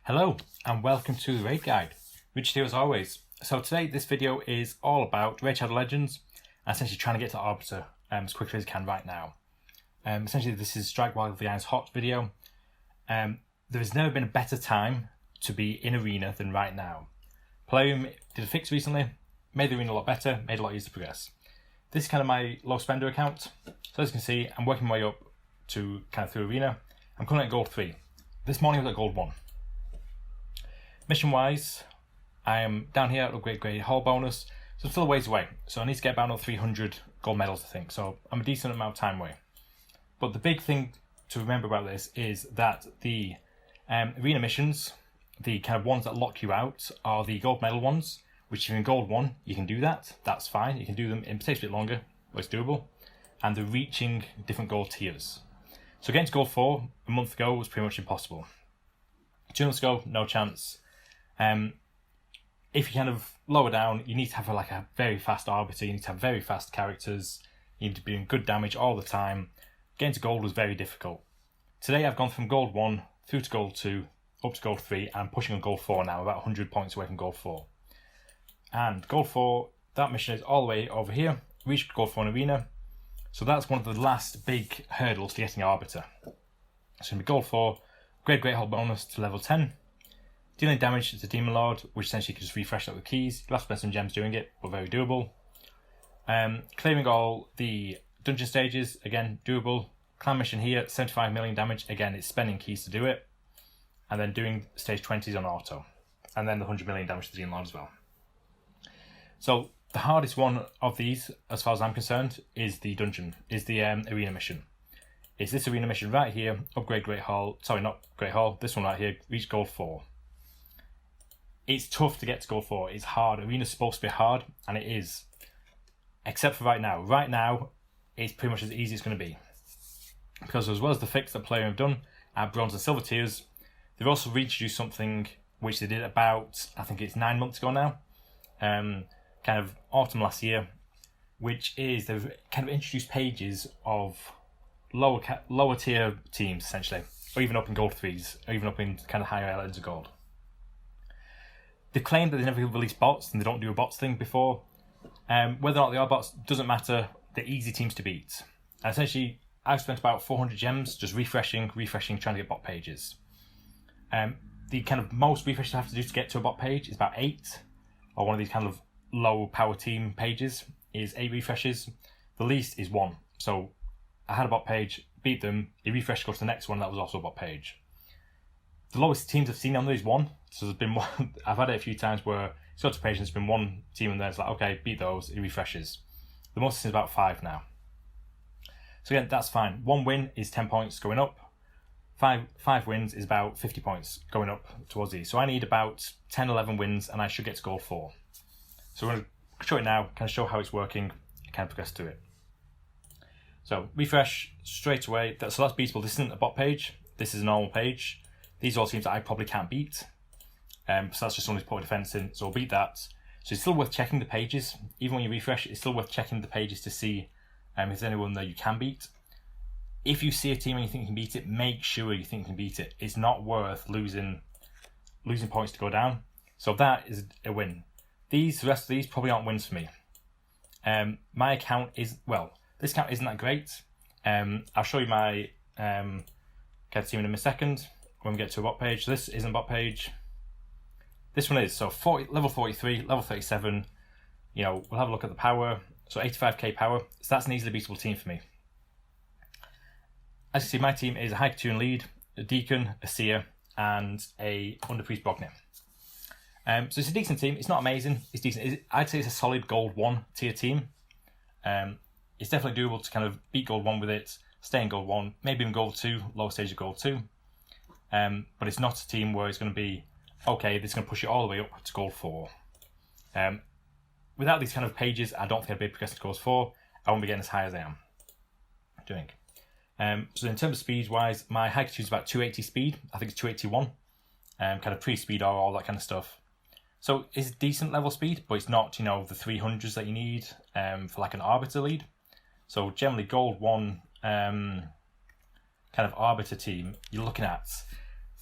Hello and welcome to the Raid Guide. Richard here as always. So today this video is all about Raid Shadow Legends and essentially trying to get to Arbiter as quickly as I can right now. Essentially this is Strike While the Iron's Hot video. There has never been a better time to be in Arena than right now. Palladium did a fix recently, made the Arena a lot better, made it a lot easier to progress. This is kind of my low spender account. So as you can see, I'm working my way up to kind of through Arena. I'm currently at Gold 3. This morning I was at Gold 1. Mission wise, I am down here at Upgrade Grade Hall bonus, so I'm still a ways away. So I need to get about another 300 gold medals, I think. So I'm a decent amount of time away. But the big thing to remember about this is that the arena missions, the kind of ones that lock you out, are the gold medal ones. Which if you're in Gold 1, you can do that. That's fine. You can do them. It takes a bit longer, but it's doable. And they're reaching different gold tiers. So getting to Gold 4 a month ago was pretty much impossible. 2 months ago, no chance. If you kind of lower down, you need to have a very fast arbiter, you need to have very fast characters, you need to be doing good damage all the time. Getting to gold was very difficult. Today I've gone from Gold 1 through to Gold 2, up to Gold 3, and I'm pushing on Gold 4 now, about 100 points away from Gold 4. And Gold 4, that mission is all the way over here, reached Gold 4 in Arena, so that's one of the last big hurdles to getting Arbiter. It's going to be Gold 4, Great Hall bonus to level 10, dealing damage to the Demon Lord, which essentially you can just refresh that with keys. You'll have to spend some gems doing it, but very doable. Clearing all the dungeon stages, again, doable. Clan mission here, 75 million damage, again, it's spending keys to do it. And then doing stage 20s on auto. And then the 100 million damage to the Demon Lord as well. So, the hardest one of these, as far as I'm concerned, is the dungeon, is the arena mission. It's this arena mission right here, upgrade Great Hall, sorry, not Great Hall, this one right here, reach Gold 4. It's tough to get to Gold 4. It's hard. Arena's supposed to be hard, and it is. Except for right now. Right now, it's pretty much as easy as it's going to be. Because as well as the fix that Palladium have done at Bronze and Silver tiers, they've also reintroduced something which they did about, I think it's 9 months ago now, kind of autumn last year, which is they've kind of introduced pages of lower tier teams, essentially, or even up in Gold 3s, or even up in kind of higher levels of gold. They claim that they never release bots and they don't do a bots thing before. Whether or not they are bots doesn't matter. They're easy teams to beat. And essentially, I've spent about 400 gems just refreshing, trying to get bot pages. The kind of most refresh you have to do to get to a bot page is about 8, or one of these kind of low power team pages is 8 refreshes. The least is 1. So I had a bot page, beat them, you refresh, go to the next one, that was also a bot page. The lowest teams I've seen on there is 1. So there's been one, I've had it a few times where it's got to page and there's been one team in there, it's like, okay, beat those, it refreshes. The most is about 5 now. So again, that's fine. 1 win is 10 points going up. 5 wins is about 50 points going up towards these. So I need about 10, 11 wins and I should get to Gold 4. So we're going to show it now, kind of show how it's working, kind of progress through it. So refresh straight away. So that's beatable. This isn't a bot page. This is a normal page. These are all teams that I probably can't beat. So that's just someone who's put a defense in. So I'll beat that. So it's still worth checking the pages. Even when you refresh, it's still worth checking the pages to see if there's anyone that you can beat. If you see a team and you think you can beat it, make sure you think you can beat it. It's not worth losing points to go down. So that is a win. The rest of these probably aren't wins for me. My account is, well, this account isn't that great. I'll show you my kind of team in a second when we get to a bot page. So this isn't a bot page. This one is. So level 43, level 37. You know, we'll have a look at the power. So 85k power. So that's an easily beatable team for me. As you see, my team is a High Cartoon lead, a Deacon, a Seer, and a Underpriest Brogni. So it's a decent team. It's not amazing. It's decent. I'd say it's a solid Gold 1 tier team. It's definitely doable to kind of beat Gold 1 with it, stay in Gold 1, maybe even Gold 2, lower stage of Gold 2. But it's not a team where it's going to be, okay, this is going to push it all the way up to Gold 4. Without these kind of pages, I don't think I'd be progressing to Gold 4. I won't be getting as high as I am doing. So in terms of speed-wise, my High Cartoon is about 280 speed. I think it's 281. Kind of pre-speed or all that kind of stuff. So it's decent level speed, but it's not, you know, the 300s that you need for like an Arbiter lead. So generally Gold 1 kind of Arbiter team, you're looking at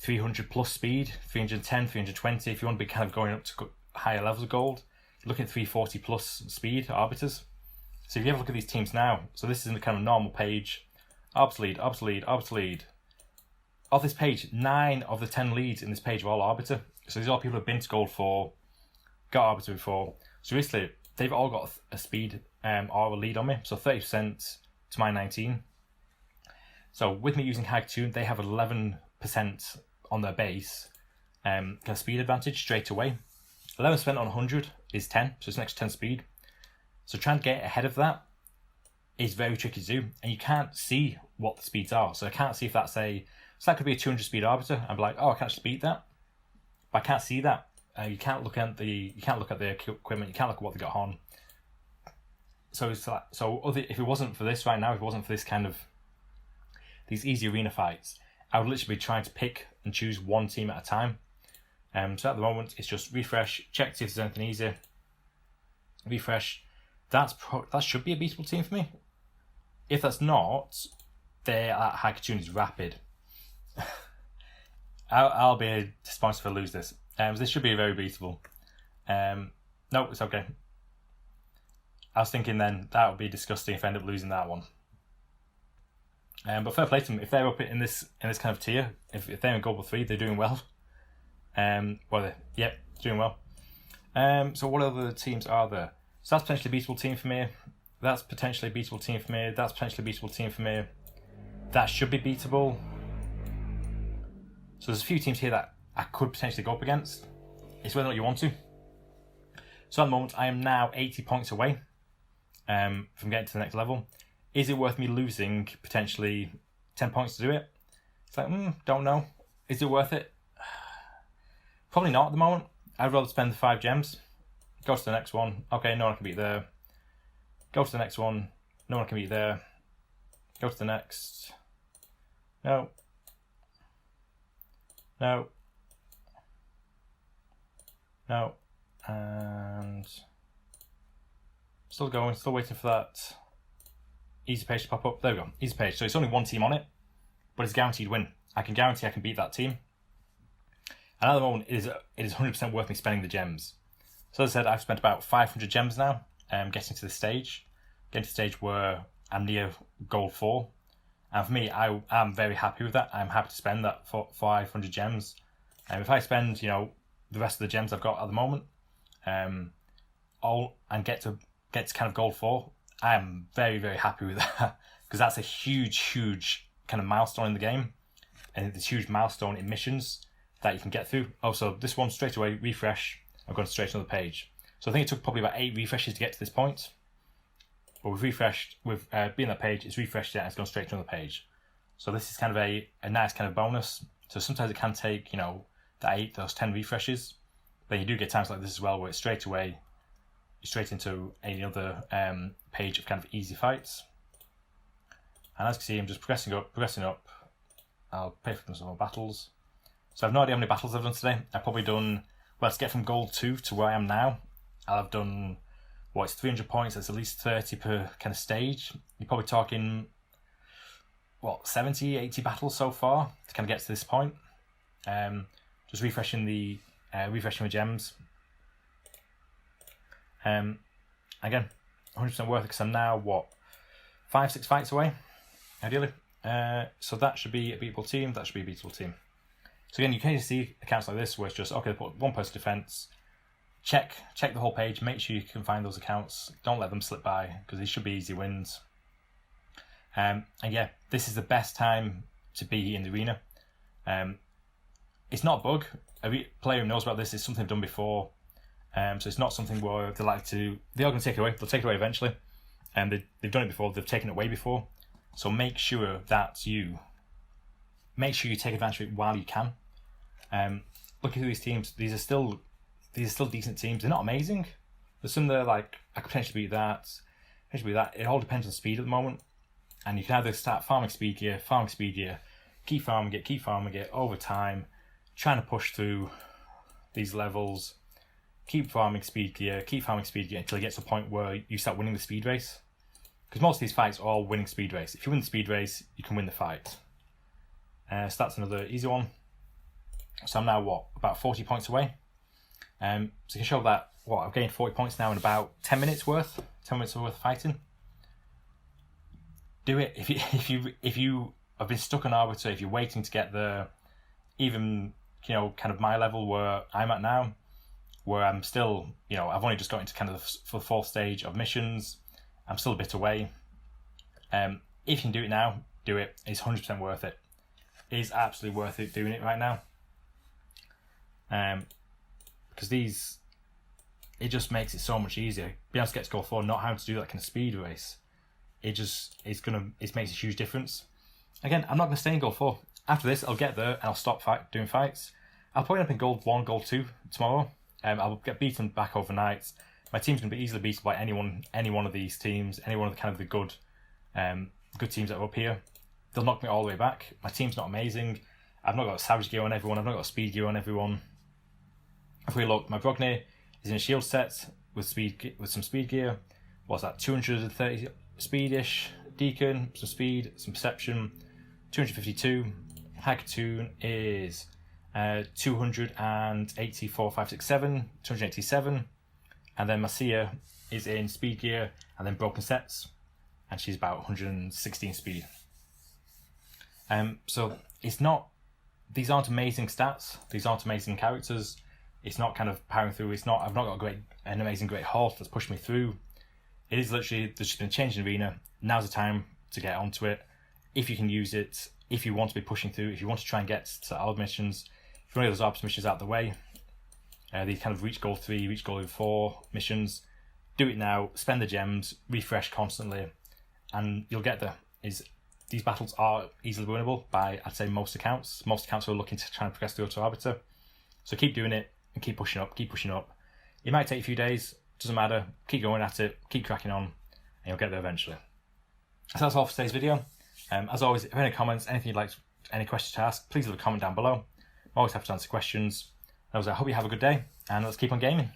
300 plus speed, 310, 320. If you want to be kind of going up to higher levels of gold, you're looking at 340 plus speed arbiters. So if you have a look at these teams now, so this is a kind of normal page. Arbiter lead, arbiter lead, arbiter lead. Of this page, 9 of the 10 leads in this page are all arbiter. So these are all people who have been to gold 4, got arbiter before. So basically, they've all got a speed or a lead on me. So 30% to my 19. So with me using High Tune, they have 11% on their base kind of speed advantage straight away. 11% on 100 is 10, so it's an extra 10 speed. So trying to get ahead of that is very tricky to do, and you can't see what the speeds are. So I can't see if that's so that could be a 200 speed arbiter. I'm like, oh, I can actually beat that, but I can't see that. You can't look at the equipment. You can't look at what they got on. So it's like, if it wasn't for this right now, if it wasn't for this kind of these easy arena fights, I would literally be trying to pick and choose one team at a time. So at the moment, it's just refresh, check to see if there's anything easier. Refresh. That should be a beatable team for me. If that's not, that High Tune is rapid. I'll be disappointed if I lose this. This should be very beatable. No, it's okay. I was thinking then that would be disgusting if I end up losing that one. But fair play to them. If they're up in this kind of tier, if they're in Gold 3, they're doing well. Doing well. So what other teams are there? So that's potentially a beatable team for me. That's potentially a beatable team for me. That's potentially a beatable team for me. That should be beatable. So there's a few teams here that I could potentially go up against. It's whether or not you want to. So at the moment, I am now 80 points away from getting to the next level. Is it worth me losing potentially 10 points to do it? It's like, don't know. Is it worth it? Probably not at the moment. I'd rather spend the 5 gems. Go to the next one. Okay, no one can beat there. Go to the next one. No one can beat there. Go to the next. No. No. No. And still going, still waiting for that easy page to pop up. There we go, easy page. So it's only one team on it, but it's guaranteed win. I can guarantee I can beat that team. And at the moment, it is 100% worth me spending the gems. So as I said, I've spent about 500 gems now, getting to this stage. Getting to the stage where I'm near gold 4. And for me, I'm very happy with that. I'm happy to spend that for 500 gems. And if I spend, the rest of the gems I've got at the moment, and get to kind of gold 4, I am very, very happy with that. Because that's a huge, huge kind of milestone in the game. And this huge milestone in missions that you can get through. Oh, so this one straight away, refresh. I'm going straight to another page. So I think it took probably about 8 refreshes to get to this point. But we've refreshed, being that page, it's refreshed it and it's gone straight to another page. So this is kind of a nice kind of bonus. So sometimes it can take, those 10 refreshes. Then you do get times like this as well where it's straight away, straight into another page of kind of easy fights. And as you can see, I'm just progressing up. I'll pay for some more battles. So I've no idea how many battles I've done today. I've probably done, to get from gold 2 to where I am now, I've done, it's 300 points, that's at least 30 per kind of stage. You're probably talking, 70, 80 battles so far to kind of get to this point. Just refreshing my gems. Again, 100% worth it because I'm now, 5-6 fights away, ideally. So that should be a beatable team, So again, you can see accounts like this where it's just, okay, put one person defense, check the whole page, make sure you can find those accounts, don't let them slip by because these should be easy wins. And yeah, this is the best time to be in the arena. It's not a bug. Every player who knows about this is something I've done before. So it's not something where they are going to take it away. They'll take it away eventually. And they've done it before, they've taken it away before. So make sure you take advantage of it while you can. Look at these teams. These are still decent teams. They're not amazing. There's some that are like, I could potentially beat that. It all depends on speed at the moment. And you can either start farming speed gear, keep farming it over time, trying to push through these levels, keep farming speed gear until it gets to a point where you start winning the speed race. Because most of these fights are all winning speed race. If you win the speed race, you can win the fight. So that's another easy one. So I'm now, what, about 40 points away. So you can show that, what, I've gained 40 points now in about 10 minutes worth. 10 minutes worth of fighting. Do it. If you have been stuck on arbiter, if you're waiting to get the, even, you know, kind of my level where I'm at now, where I'm still, you know, I've only just got into kind of the fourth stage of missions. I'm still a bit away. If you can do it now, do it. It's 100% worth it. It is absolutely worth it doing it right now. Because it just makes it so much easier. Being able to get to goal 4, not having to do that kind of speed race, it makes a huge difference. Again, I'm not going to stay in goal 4. After this, I'll get there and I'll stop doing fights. I'll probably end up in goal 1, goal 2 tomorrow. I'll get beaten back overnight. My team's going to be easily beaten by any one of these teams, any one of the kind of the good teams that are up here. They'll knock me all the way back. My team's not amazing. I've not got a savage gear on everyone. I've not got a speed gear on everyone. If we look, my Brogni is in a shield set with some speed gear. What's that? 230 speedish. Deacon, some speed, some perception. 252. Hackatoon is 284, 5, 6, 7. 287. And then Marcia is in speed gear and then broken sets, and she's about 116 speed. So these aren't amazing stats. These aren't amazing characters. It's not kind of powering through. I've not got an amazing great horse that's pushed me through. It is literally, there's just been a change in arena. Now's the time to get onto it. If you can use it, if you want to be pushing through, if you want to try and get to ARB missions, if you want to get those ARB missions out of the way, these kind of reach goal 3, reach goal 4 missions, do it now, spend the gems, refresh constantly, and you'll get there. These battles are easily winnable by, I'd say, most accounts. Most accounts are looking to try and progress through to arbiter. So keep doing it and keep pushing up, It might take a few days, doesn't matter. Keep going at it, keep cracking on, and you'll get there eventually. So that's all for today's video. As always, if you have any comments, anything you'd like, any questions to ask, please leave a comment down below. I'm always happy to answer questions. I hope you have a good day, and let's keep on gaming.